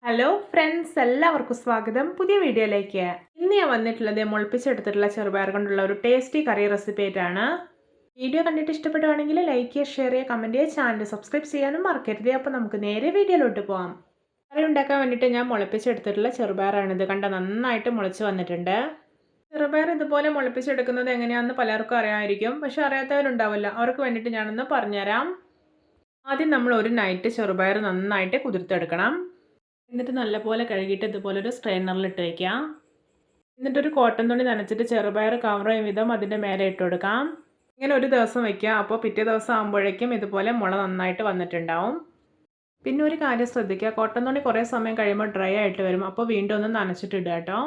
Hello friends, എല്ലാവർക്കും സ്വാഗതം പുതിയ വീഡിയോയിലേക്ക്. ഇന്ന് ഞാൻ വന്നിട്ടുള്ളത് മുളപ്പിച്ചെടുത്തിട്ടുള്ള ചെറുപയർ കൊണ്ടുള്ള ഒരു ടേസ്റ്റി കറി റെസിപ്പി ആയിട്ടാണ്. വീഡിയോ കണ്ടിട്ട് ഇഷ്ടപ്പെടുവാണെങ്കിൽ ലൈക്ക് ചെയ്യുക, ഷെയർ ചെയ്യുക, കമൻറ്റ് ചെയ്യുക, ചാനൽ സബ്സ്ക്രൈബ് ചെയ്യാനും മറക്കരുത്. അപ്പോൾ നമുക്ക് നേരെ വീഡിയോയിലോട്ട് പോകാം. കറി ഉണ്ടാക്കാൻ വേണ്ടിയിട്ട് ഞാൻ മുളപ്പിച്ചെടുത്തിട്ടുള്ള ചെറുപയറാണിത്. കണ്ട നന്നായിട്ട് മുളച്ച് വന്നിട്ടുണ്ട്. ചെറുപയർ ഇതുപോലെ മുളപ്പിച്ചെടുക്കുന്നത് എങ്ങനെയാണെന്ന് പലർക്കും അറിയാമായിരിക്കും, പക്ഷെ അറിയാത്തവരുണ്ടാവില്ല. അവർക്ക് വേണ്ടിയിട്ട് ഞാനൊന്ന് പറഞ്ഞുതരാം. ആദ്യം നമ്മൾ ഒരു നൈറ്റ് ചെറുപയർ നന്നായിട്ട് കുതിർത്തെടുക്കണം. എന്നിട്ട് നല്ലപോലെ കഴുകിയിട്ട് ഇതുപോലെ ഒരു സ്ട്രെയിനറിലിട്ട് വയ്ക്കാം. എന്നിട്ടൊരു കോട്ടൺ തുണി നനച്ചിട്ട് ചെറുപയർ കവർ ചെയ്യും വിധം അതിൻ്റെ മേലെ ഇട്ട് കൊടുക്കാം. ഇങ്ങനെ ഒരു ദിവസം വയ്ക്കുക. അപ്പോൾ പിറ്റേ ദിവസം ആകുമ്പോഴേക്കും ഇതുപോലെ മുള നന്നായിട്ട് വന്നിട്ടുണ്ടാവും. പിന്നെ ഒരു കാര്യം ശ്രദ്ധിക്കുക, കോട്ടൺ തുണി കുറേ സമയം കഴിയുമ്പോൾ ഡ്രൈ ആയിട്ട് വരും. അപ്പോൾ വീണ്ടും ഒന്ന് നനച്ചിട്ട് ഇടുക കേട്ടോ.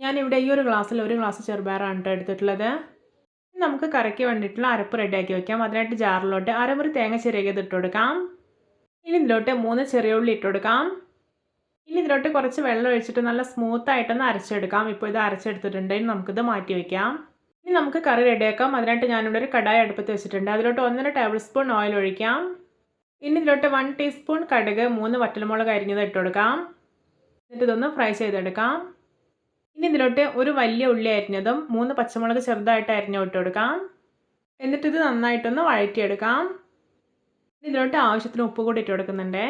ഞാനിവിടെ ഈ ഒരു ഗ്ലാസ്സിൽ ഒരു ഗ്ലാസ് ചെറുപയറാണ് കേട്ടോ എടുത്തിട്ടുള്ളത്. നമുക്ക് കറിക്ക് വേണ്ടിയിട്ടുള്ള അരപ്പ് റെഡിയാക്കി വയ്ക്കാം. അതിനായിട്ട് ജാറിലോട്ട് അരമുറി തേങ്ങ ചിരകിയത് ഇട്ട് കൊടുക്കാം. ഇനി ഇതിലോട്ട് 3 ചെറിയ ഉള്ളി ഇട്ട് കൊടുക്കാം. ഇനി ഇതിലോട്ട് കുറച്ച് വെള്ളം ഒഴിച്ചിട്ട് നല്ല സ്മൂത്തായിട്ടൊന്ന് അരച്ചെടുക്കാം. ഇപ്പോൾ ഇത് അരച്ചെടുത്തിട്ടുണ്ട്. ഇനി നമുക്കിത് മാറ്റി വയ്ക്കാം. ഇനി നമുക്ക് കറി റെഡിയാക്കാം. അതിനായിട്ട് ഞാനിവിടെ ഒരു കടായി അടുപ്പത്ത് വെച്ചിട്ടുണ്ട്. അതിലോട്ട് 1.5 ടേബിൾ സ്പൂൺ ഓയിൽ ഒഴിക്കാം. ഇനി ഇതിലോട്ട് 1 ടീസ്പൂൺ കടുക്, 3 വറ്റൽമുളക് അരിഞ്ഞത് ഇട്ട് കൊടുക്കാം. എന്നിട്ട് ഇതൊന്ന് ഫ്രൈ ചെയ്തെടുക്കാം. ഇനി ഇതിലോട്ട് ഒരു വലിയ ഉള്ളി അരിഞ്ഞതും 3 പച്ചമുളക് ചെറുതായിട്ട് അരിഞ്ഞും ഇട്ട് കൊടുക്കാം. എന്നിട്ടിത് നന്നായിട്ടൊന്ന് വഴറ്റിയെടുക്കാം. ഇതിലോട്ട് ആവശ്യത്തിന് ഉപ്പ് കൂടി ഇട്ട് കൊടുക്കുന്നുണ്ട്.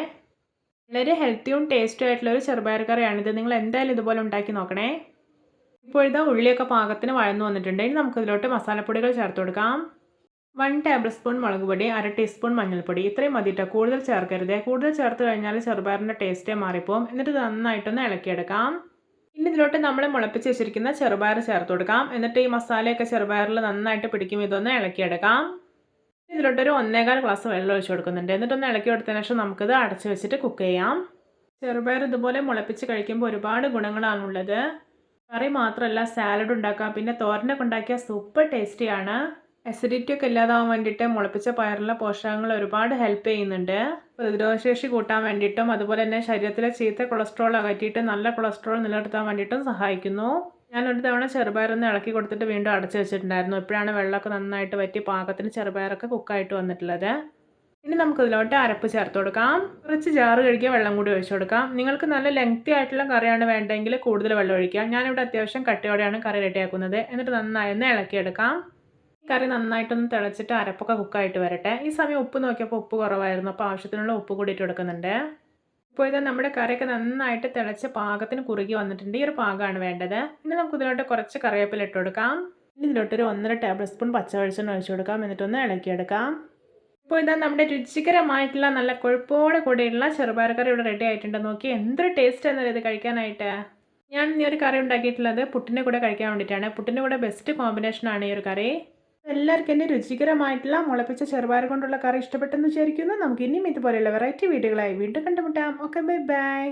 വളരെ ഹെൽത്തിയും ടേസ്റ്റും ആയിട്ടുള്ള ഒരു ചെറുപയർ കറിയാണിത്. നിങ്ങൾ എന്തായാലും ഇതുപോലെ ഉണ്ടാക്കി നോക്കണേ. ഇപ്പോൾ ഇതാ ഉള്ളിയൊക്കെ പാകത്തിന് വഴന്നു വന്നിട്ടുണ്ട്. ഇനി നമുക്കിതിലോട്ട് മസാലപ്പൊടികൾ ചേർത്ത് കൊടുക്കാം. 1 ടേബിൾ സ്പൂൺ മുളക് പൊടി, 1/2 ടീസ്പൂൺ മഞ്ഞൾപ്പൊടി, ഇത്രയും മതിട്ടോ. കൂടുതൽ ചേർക്കരുത്. കൂടുതൽ ചേർത്ത് കഴിഞ്ഞാൽ ചെറുപയറിൻ്റെ ടേസ്റ്റേ മാറിപ്പോവും. എന്നിട്ട് നന്നായിട്ടൊന്ന് ഇളക്കിയെടുക്കാം. ഇനി ഇതിലോട്ട് നമ്മൾ മുളപ്പിച്ച് വെച്ചിരിക്കുന്ന ചെറുപയർ ചേർത്ത് കൊടുക്കാം. എന്നിട്ട് ഈ മസാലയൊക്കെ ചെറുപയറിൽ നന്നായിട്ട് പിടിക്കും. ഇതൊന്ന് ഇളക്കിയെടുക്കാം. ഇതിലോട്ടൊരു 1.25 ഗ്ലാസ് വെള്ളം ഒഴിച്ച് കൊടുക്കുന്നുണ്ട്. എന്നിട്ടൊന്ന് ഇളക്കി കൊടുത്തതിന് ശേഷം നമുക്കിത് അടച്ച് വെച്ചിട്ട് കുക്ക് ചെയ്യാം. ചെറുപയർ ഇതുപോലെ മുളപ്പിച്ച് കഴിക്കുമ്പോൾ ഒരുപാട് ഗുണങ്ങളാണുള്ളത്. കറി മാത്രമല്ല, സാലഡ് ഉണ്ടാക്കാം, പിന്നെ തോരനൊക്കെ ഉണ്ടാക്കിയാൽ സൂപ്പർ ടേസ്റ്റിയാണ്. അസിഡിറ്റി ഒക്കെ ഇല്ലാതാവാൻ വേണ്ടിയിട്ട് മുളപ്പിച്ച പയറിലെ പോഷകങ്ങൾ ഒരുപാട് ഹെൽപ്പ് ചെയ്യുന്നുണ്ട്. പ്രതിരോധശേഷി കൂട്ടാൻ വേണ്ടിയിട്ടും അതുപോലെ തന്നെ ശരീരത്തിലെ ചീത്ത കൊളസ്ട്രോൾ അകറ്റിയിട്ട് നല്ല കൊളസ്ട്രോൾ നിലനിർത്താൻ വേണ്ടിയിട്ടും സഹായിക്കുന്നു. ഞാനൊരു തവണ ചെറുപയറൊന്ന് ഇളക്കി കൊടുത്തിട്ട് വീണ്ടും അടച്ചു വെച്ചിട്ടുണ്ടായിരുന്നു. ഇപ്പോഴാണ് വെള്ളമൊക്കെ നന്നായിട്ട് വറ്റി പാകത്തിന് ചെറുപയറൊക്കെ കുക്കായിട്ട് വന്നിട്ടുള്ളത്. ഇനി നമുക്കിതിലോട്ട് അരപ്പ് ചേർത്ത് കൊടുക്കാം. കുറച്ച് ജാറ് കഴുകിയ വെള്ളം കൂടി ഒഴിച്ചു കൊടുക്കാം. നിങ്ങൾക്ക് നല്ല ലെങ്തി ആയിട്ടുള്ള കറിയാണ് വേണ്ടെങ്കിൽ കൂടുതൽ വെള്ളം ഒഴിക്കാം. ഞാനിവിടെ അത്യാവശ്യം കട്ടിയോടെയാണ് കറി റെഡിയാക്കുന്നത്. എന്നിട്ട് നന്നായി ഒന്ന് ഇളക്കിയെടുക്കാം. കറി നന്നായിട്ടൊന്ന് തിളച്ചിട്ട് അരപ്പൊക്കെ കുക്കായിട്ട് വരട്ടെ. ഈ സമയം ഉപ്പ് നോക്കിയപ്പോൾ ഉപ്പ് കുറവായിരുന്നു. അപ്പോൾ ആവശ്യത്തിനുള്ള ഉപ്പ് കൂടി ഇട്ട് കൊടുക്കുന്നുണ്ട്. ഇപ്പോൾ ഇത് നമ്മുടെ കറിയൊക്കെ നന്നായിട്ട് തിളച്ച് പാകത്തിന് കുറുകി വന്നിട്ടുണ്ട്. ഈ ഒരു പാകമാണ് വേണ്ടത്. ഇനി നമുക്ക് ഇതിലോട്ട് കുറച്ച് കറിവേപ്പില ഇട്ട് കൊടുക്കാം. ഇനി ഇതിലോട്ടൊരു 1.5 ടേബിൾ സ്പൂൺ പച്ചവെളിച്ചെണ്ണ ഒഴിച്ചു കൊടുക്കാം. എന്നിട്ടൊന്ന് ഇളക്കിയെടുക്കാം. ഇപ്പോൾ ഇതാ നമ്മുടെ രുചികരമായിട്ടുള്ള നല്ല കൊഴുപ്പോടെ കൂടെയുള്ള ചെറുപയർ കറി ഇവിടെ റെഡി ആയിട്ടുണ്ട്. നോക്കി എന്തൊരു ടേസ്റ്റ് എന്നറിയാം ഇത് കഴിക്കാനായിട്ട്. ഞാൻ ഈ ഒരു കറി ഉണ്ടാക്കിയിട്ടുള്ളത് പുട്ടിൻ്റെ കൂടെ കഴിക്കാൻ വേണ്ടിയിട്ടാണ്. പുട്ടിൻ്റെ കൂടെ ബെസ്റ്റ് കോമ്പിനേഷനാണ് ഈ ഒരു കറി. എല്ലാവർക്കും എൻ്റെ രുചികരമായിട്ടുള്ള മുളപ്പിച്ച ചെറുപയർ കൊണ്ടുള്ള കറി ഇഷ്ടപ്പെട്ടെന്ന് വിചാരിക്കുന്നു. നമുക്ക് ഇനിയും ഇതുപോലെയുള്ള വെറൈറ്റി വീഡിയോകളായി വീണ്ടും കണ്ടുമുട്ടാം. Okay, bye bye.